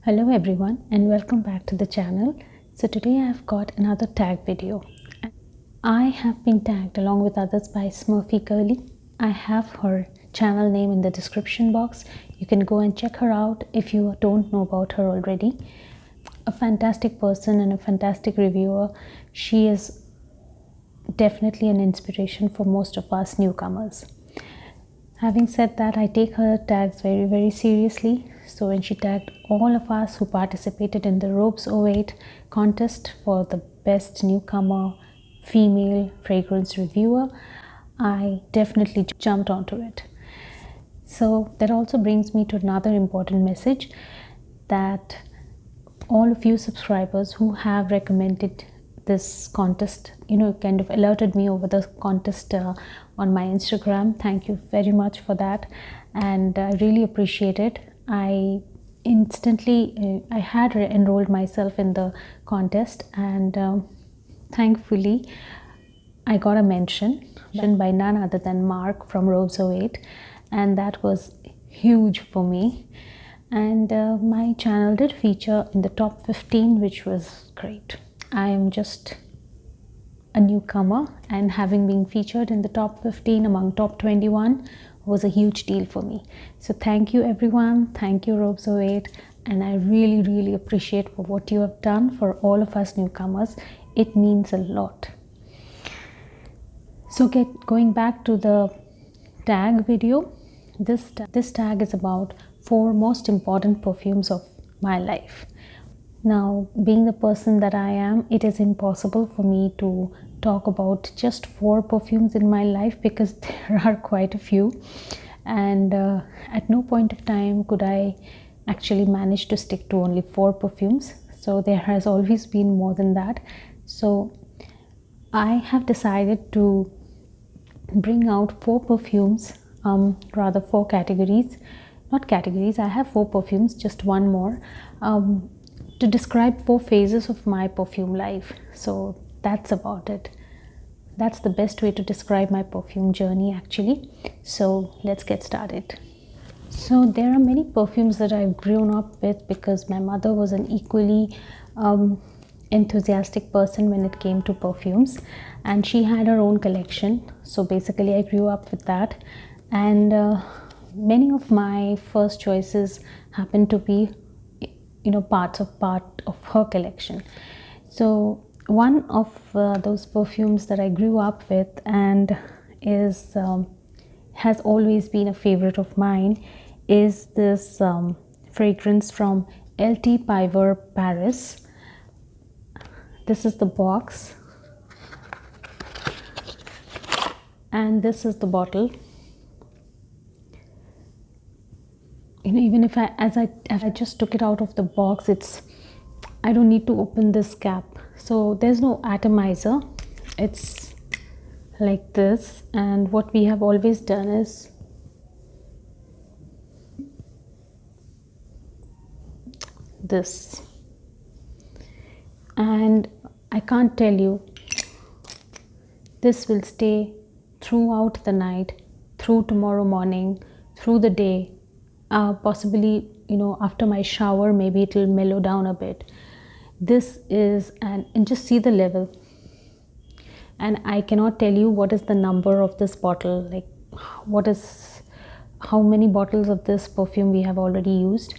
Hello everyone and welcome back to the channel. So today I have got another tag video. I have been tagged along with others by Smurfygurly. I have her channel name in the description box. You can go and check her out if you don't know about her already. A fantastic person and a fantastic reviewer. She is definitely an inspiration for most of us newcomers. Having said that, I take her tags very seriously. So when she tagged all of us who participated in the Robes 08 contest for the best newcomer female fragrance reviewer, I definitely jumped onto it. So that also brings me to another important message, that all of you subscribers who have recommended this contest, kind of alerted me over the contest on my Instagram. Thank you very much for that, and I really appreciate it. I instantly I had enrolled myself in the contest, and thankfully I got a mention by none other than Mark from Robes 08, and that was huge for me. And my channel did feature in the top 15, which was great. I am just a newcomer, and having been featured in the top 15 among top 21 was a huge deal for me. So thank you everyone, thank you Robes 08, and I really appreciate for what you have done for all of us newcomers. It means a lot. So going back to the tag video, this tag is about 4 most important perfumes of my life. Now, being the person that I am, it is impossible for me to talk about just 4 perfumes in my life because there are quite a few, and at no point of time could I actually manage to stick to only 4 perfumes. So there has always been more than that. So I have decided to bring out 4 perfumes, rather 4 categories. Not categories, I have 4 perfumes, just one more, to describe 4 phases of my perfume life. So that's about it. That's the best way to describe my perfume journey actually. So let's get started. So there are many perfumes that I've grown up with because my mother was an equally enthusiastic person when it came to perfumes, and she had her own collection. So basically I grew up with that, and many of my first choices happened to be part of her collection. So one of those perfumes that I grew up with and is has always been a favorite of mine is this fragrance from LT Piver Paris. This is the box and this is the bottle. Even if I just took it out of the box, I don't need to open this cap. So there's no atomizer. It's like this, and what we have always done is this. And I can't tell you, this will stay throughout the night, through tomorrow morning, through the day. Possibly after my shower maybe it will mellow down a bit. This is and just see the level, and I cannot tell you what is the number of this bottle, like how many bottles of this perfume we have already used.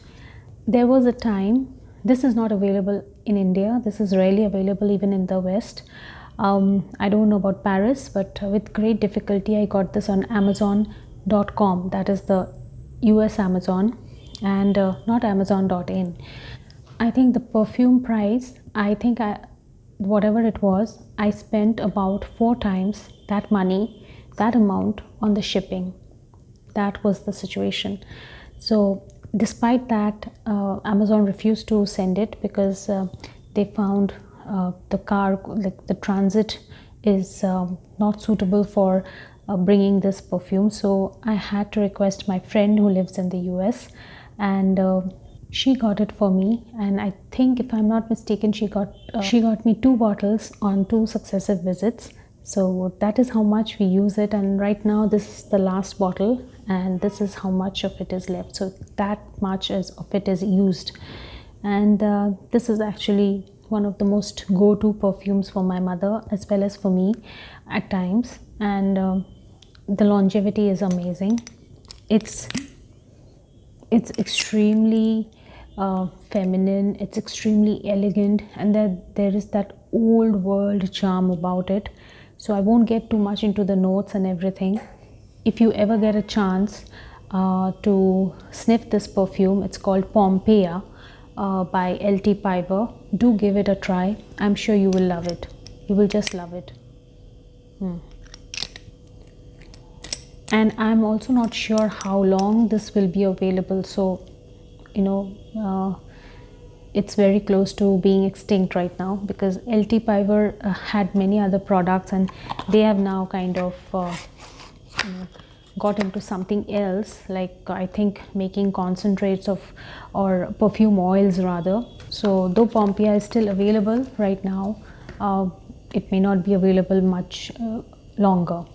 There was a time, this is not available in India, this is rarely available even in the West. I don't know about Paris, but with great difficulty I got this on Amazon.com, that is the US Amazon, and not Amazon.in. I think the perfume price, whatever it was, I spent about 4 times that amount on the shipping. That was the situation. So despite that, Amazon refused to send it because they found the transit is not suitable for bringing this perfume. So I had to request my friend who lives in the US, and she got it for me. And I think, if I'm not mistaken, she got me 2 bottles on 2 successive visits. So that is how much we use it, and right now this is the last bottle and this is how much of it is left. So that much of it is used. And this is actually one of the most go-to perfumes for my mother as well as for me at times. And the longevity is amazing. It's extremely feminine, it's extremely elegant, and there is that old world charm about it. So I won't get too much into the notes and everything. If you ever get a chance to sniff this perfume, it's called Pompeia by LT Piver. Do give it a try. I'm sure you will love it. You will just love it. And I'm also not sure how long this will be available, so you know, it's very close to being extinct right now, because LT Piver had many other products and they have now kind of you know, got into something else, like I think making concentrates of, or perfume oils rather. So though Pompeia is still available right now, it may not be available much longer.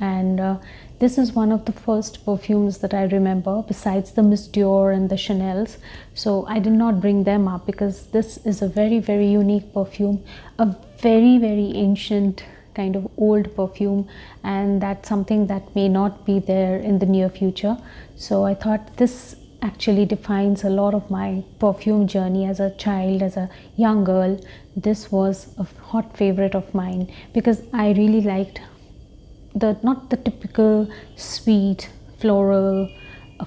And this is one of the first perfumes that I remember besides the Miss Dior and the Chanel's. So I did not bring them up because this is a very, very unique perfume, a very, very ancient kind of old perfume, and that's something that may not be there in the near future. So I thought this actually defines a lot of my perfume journey as a child, as a young girl. This was a hot favorite of mine because I really liked not the typical sweet, floral,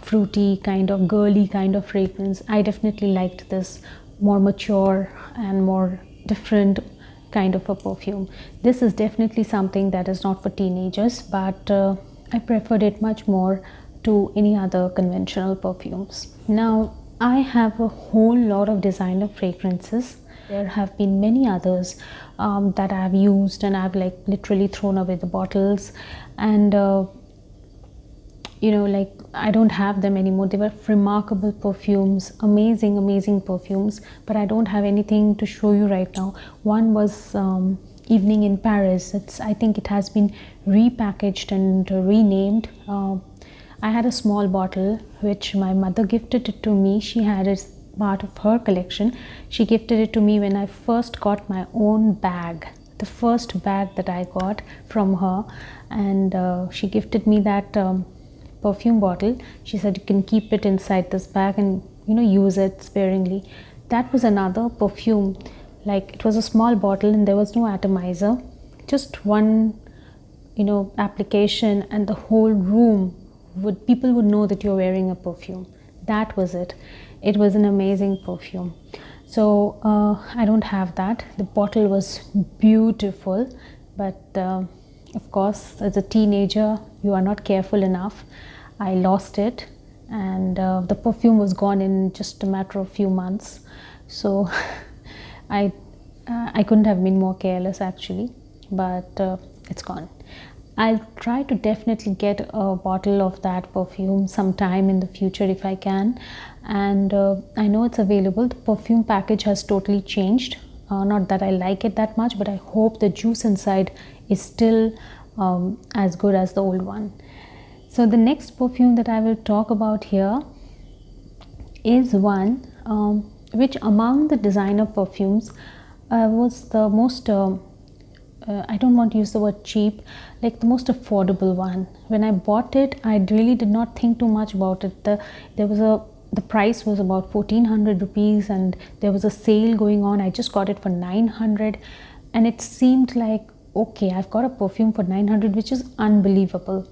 fruity kind of girly kind of fragrance. I definitely liked this more mature and more different kind of a perfume. This is definitely something that is not for teenagers, but I preferred it much more to any other conventional perfumes. Now I have a whole lot of designer fragrances. There have been many others that I have used, and I've like literally thrown away the bottles, and you know, like I don't have them anymore. They were remarkable perfumes, amazing perfumes, but I don't have anything to show you right now. One was Evening in Paris. I think it has been repackaged and renamed. I had a small bottle which my mother gifted it to me. She had it part of her collection. She gifted it to me when I first got my own bag, the first bag that I got from her, and she gifted me that perfume bottle. She said you can keep it inside this bag and, you know, use it sparingly. That was another perfume, like it was a small bottle and there was no atomizer, just one, you know, application, and the whole room people would know that you're wearing a perfume. That was it. It was an amazing perfume. So I don't have that. The bottle was beautiful, but of course as a teenager you are not careful enough. I lost it, and the perfume was gone in just a matter of few months. So I couldn't have been more careless actually, but it's gone. I'll try to definitely get a bottle of that perfume sometime in the future if I can, and I know it's available. The perfume package has totally changed. Not that I like it that much, but I hope the juice inside is still as good as the old one. So the next perfume that I will talk about here is one which among the designer perfumes was the most I don't want to use the word cheap, like the most affordable one. When I bought it, I really did not think too much about it. The price was about 1400 rupees, and there was a sale going on. I just got it for 900, and it seemed like, okay, I've got a perfume for 900, which is unbelievable.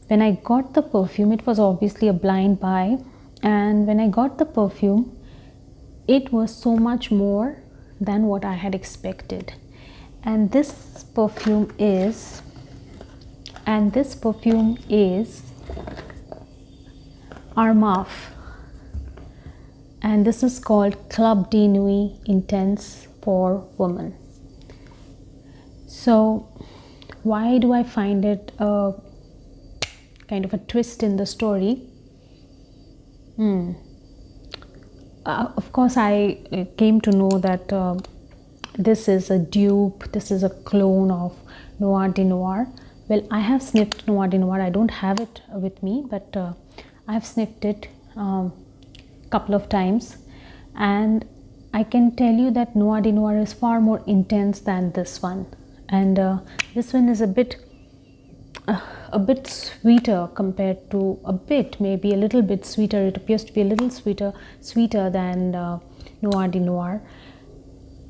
When I got the perfume, it was obviously a blind buy, and when I got the perfume, it was so much more than what I had expected. And this perfume is Armaf, and this is called Club de Nuit Intense for Women. So why do I find it kind of a twist in the story? Of course I came to know that this is a dupe, this is a clone of Noir de Noir. Well, I have sniffed Noir de Noir. I don't have it with me, but I have sniffed it a couple of times, and I can tell you that Nuit de Noir is far more intense than this one, and this one is a bit sweeter compared to, maybe a little bit sweeter. It appears to be a little sweeter than Nuit de Noir.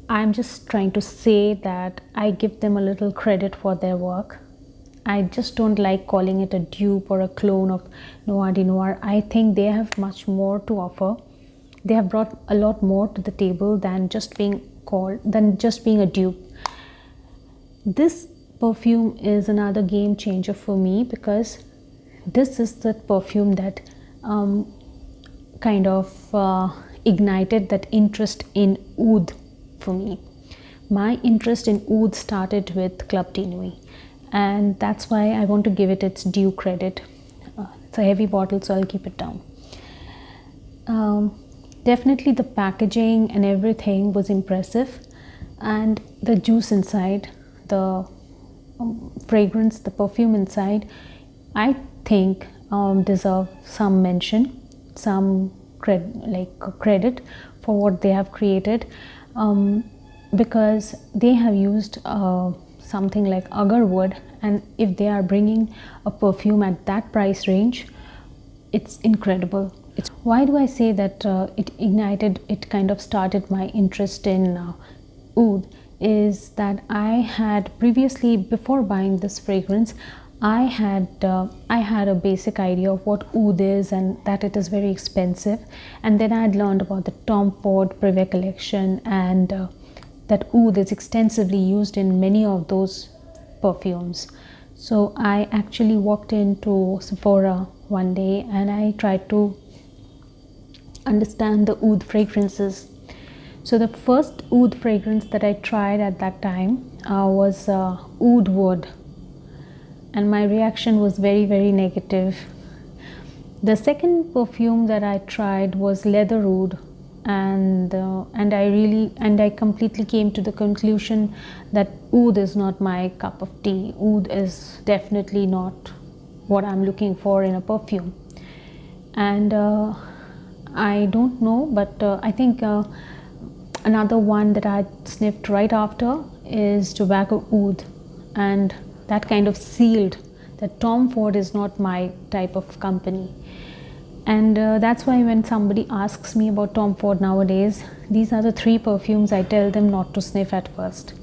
I'm just trying to say that I give them a little credit for their work. I just don't like calling it a dupe or a clone of Nuit de Noir. I think they have much more to offer. They have brought a lot more to the table than just being a dupe. This perfume is another game changer for me, because this is the perfume that kind of ignited that interest in oud for me. My interest in oud started with Club de Nuit, and that's why I want to give it its due credit. It's a heavy bottle, so I'll keep it down. Definitely the packaging and everything was impressive, and the juice inside, the fragrance, the perfume inside, I think deserve some mention, some credit for what they have created, because they have used something like agar wood, and if they are bringing a perfume at that price range, it's incredible. Why do I say that it kind of started my interest in oud, is that I had previously, before buying this fragrance, I had a basic idea of what oud is, and that it is very expensive. And then I had learned about the Tom Ford Privé collection, and that oud is extensively used in many of those perfumes. So I actually walked into Sephora one day and I tried to understand the oud fragrances. So the first oud fragrance that I tried at that time was oud wood, and my reaction was very, very negative. The second perfume that I tried was leather oud, and I completely came to the conclusion that oud is not my cup of tea. Oud is definitely not what I'm looking for in a perfume. And I don't know, but I think another one that I sniffed right after is tobacco oud, and that kind of sealed that Tom Ford is not my type of company. And that's why when somebody asks me about Tom Ford nowadays, these are the 3 perfumes I tell them not to sniff at first.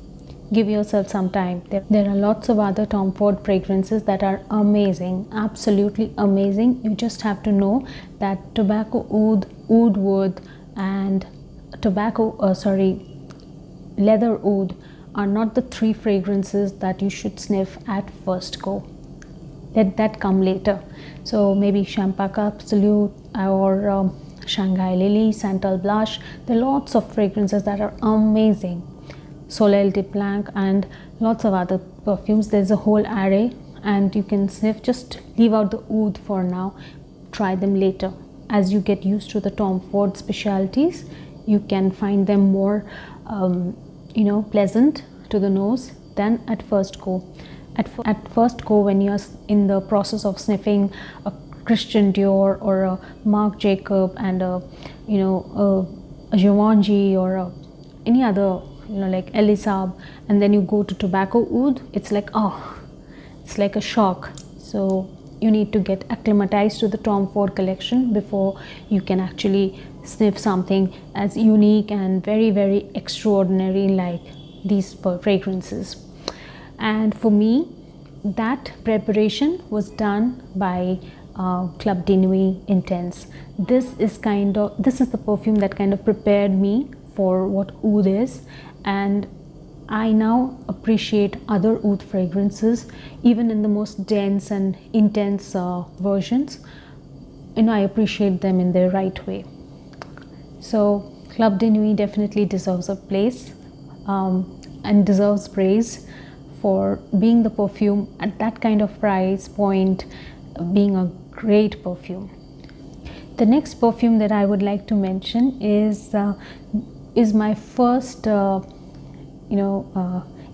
Give yourself some time. There are lots of other Tom Ford fragrances that are amazing, absolutely amazing. You just have to know that tobacco oud, oud wood, and leather oud are not the 3 fragrances that you should sniff at first go. Let that come later. So maybe Champagne Absolute or Shanghai Lily, Santal Blush. There are lots of fragrances that are amazing. Soleil de Blanc and lots of other perfumes. There's a whole array, and you can sniff. Just leave out the oud for now. Try them later. As you get used to the Tom Ford specialties, you can find them more pleasant to the nose than at first go. At first go, when you're in the process of sniffing a Christian Dior or a Marc Jacob and a Givenchy or any other, like Elisab, and then you go to tobacco oud, it's like a shock. So you need to get acclimatized to the Tom Ford collection before you can actually sniff something as unique and very, very extraordinary like these fragrances. And for me, that preparation was done by Club de Nuit Intense. This is the perfume that kind of prepared me for what oud is, and I now appreciate other oud fragrances, even in the most dense and intense versions. I appreciate them in their right way. So Club de Nuit definitely deserves a place and deserves praise for being the perfume at that kind of price point, being a great perfume. The next perfume that I would like to mention is my first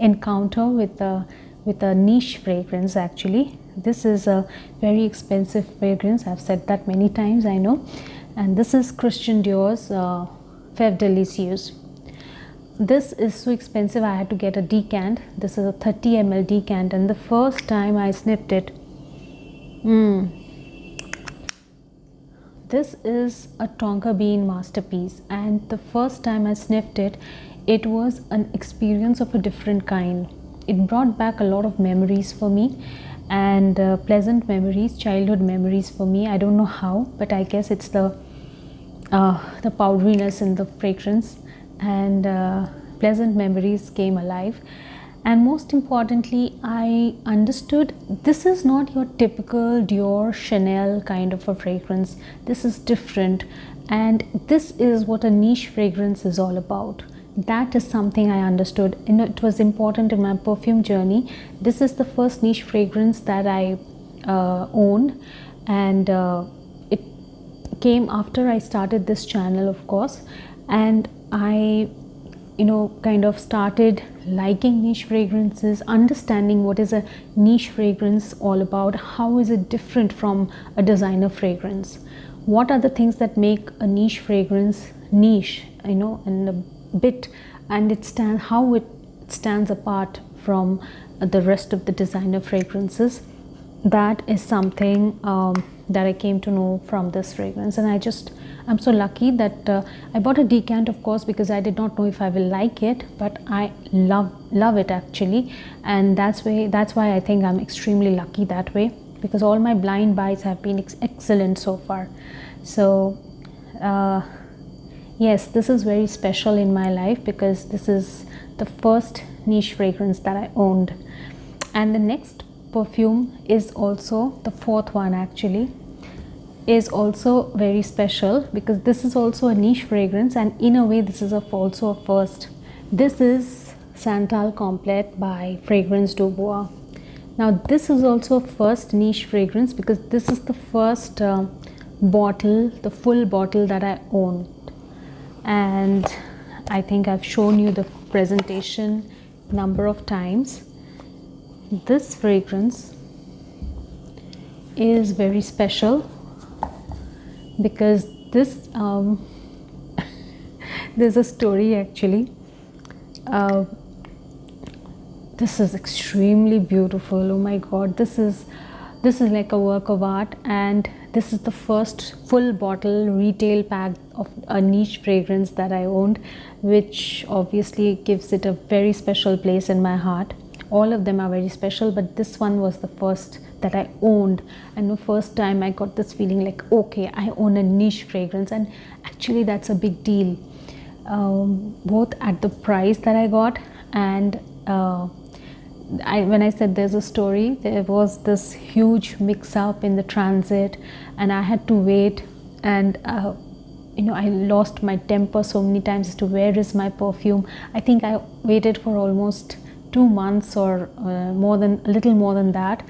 encounter with a niche fragrance. Actually, this is a very expensive fragrance. I've said that many times, I know. And this is Christian Dior's Feve Delicieuse. This is so expensive, I had to get a decant. This is a 30 ml decant, and the first time I sniffed it, this is a tonka bean masterpiece, and the first time I sniffed it, it was an experience of a different kind. It brought back a lot of memories for me, and pleasant memories, childhood memories for me. I don't know how, but I guess it's the powderiness in the fragrance, and pleasant memories came alive. And most importantly, I understood this is not your typical Dior, Chanel kind of a fragrance. This is different, and this is what a niche fragrance is all about. That is something I understood, and it was important in my perfume journey. This is the first niche fragrance that I owned, and it came after I started this channel, of course, and I kind of started liking niche fragrances, understanding what is a niche fragrance all about, how is it different from a designer fragrance, what are the things that make a niche fragrance niche, and a bit, and how it stands apart from the rest of the designer fragrances. That is something that I came to know from this fragrance, and I'm so lucky that I bought a decant, of course, because I did not know if I will like it, but I love it actually, and that's why I think I'm extremely lucky that way, because all my blind buys have been excellent so far. So yes, this is very special in my life because this is the first niche fragrance that I owned. And the next perfume is also the fourth one, actually, is also very special because this is also a niche fragrance, and in a way this is also a first. This is Santal Complet by Fragrance du Bois. Now this is also a first niche fragrance because this is the first bottle, the full bottle that I own, and I think I've shown you the presentation number of times. This fragrance is very special because this there's a story actually. This is extremely beautiful. Oh my god, this is like a work of art, and this is the first full bottle retail pack of a niche fragrance that I owned, which obviously gives it a very special place in my heart. All of them are very special, but this one was the first that I owned, and the first time I got this feeling like, okay, I own a niche fragrance. And actually that's a big deal, both at the price that I got, and when I said there's a story, there was this huge mix-up in the transit, and I had to wait, and I lost my temper so many times as to where is my perfume. I think I waited for almost 2 months or a little more than that,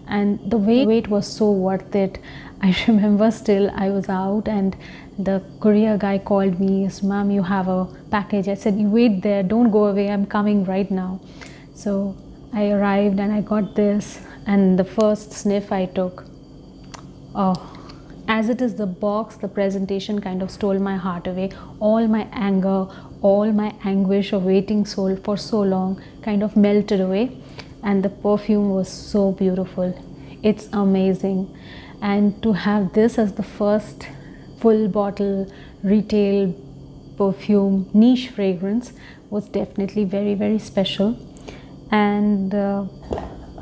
and the wait was so worth it. I remember still, I was out and the courier guy called me, yes, ma'am, you have a package. I said, you wait there, don't go away, I'm coming right now. So I arrived and I got this, and the first sniff I took, oh, as it is the box, the presentation kind of stole my heart away. All my anger, all my anguish of waiting for so long kind of melted away, and the perfume was so beautiful. It's amazing. And to have this as the first full bottle retail perfume niche fragrance was definitely very, very special. And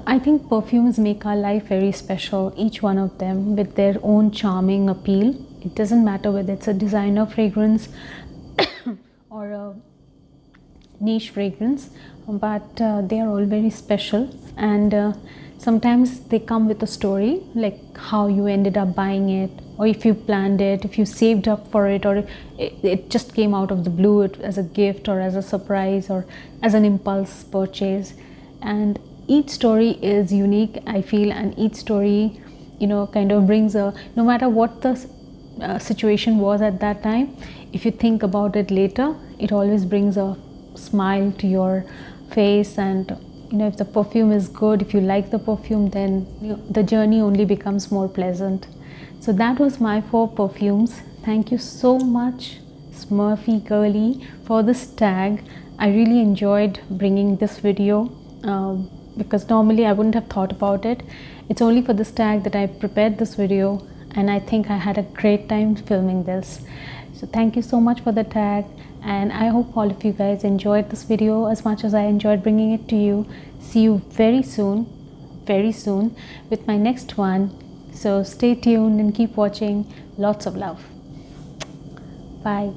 I think perfumes make our life very special, each one of them with their own charming appeal. It doesn't matter whether it's a designer fragrance or a niche fragrance, but they are all very special, and sometimes they come with a story, like how you ended up buying it, or if you planned it, if you saved up for it, or it just came out of the blue as a gift or as a surprise or as an impulse purchase. And each story is unique, I feel, and each story kind of brings no matter what the situation was at that time, if you think about it later, it always brings a smile to your face. And if the perfume is good, if you like the perfume, then the journey only becomes more pleasant. So that was my 4 perfumes. Thank you so much Smurfygurly for this tag. I really enjoyed bringing this video because normally I wouldn't have thought about it. It's only for this tag that I prepared this video, and I think I had a great time filming this. So thank you so much for the tag, and I hope all of you guys enjoyed this video as much as I enjoyed bringing it to you. See you very soon with my next one. So stay tuned and keep watching. Lots of love. Bye.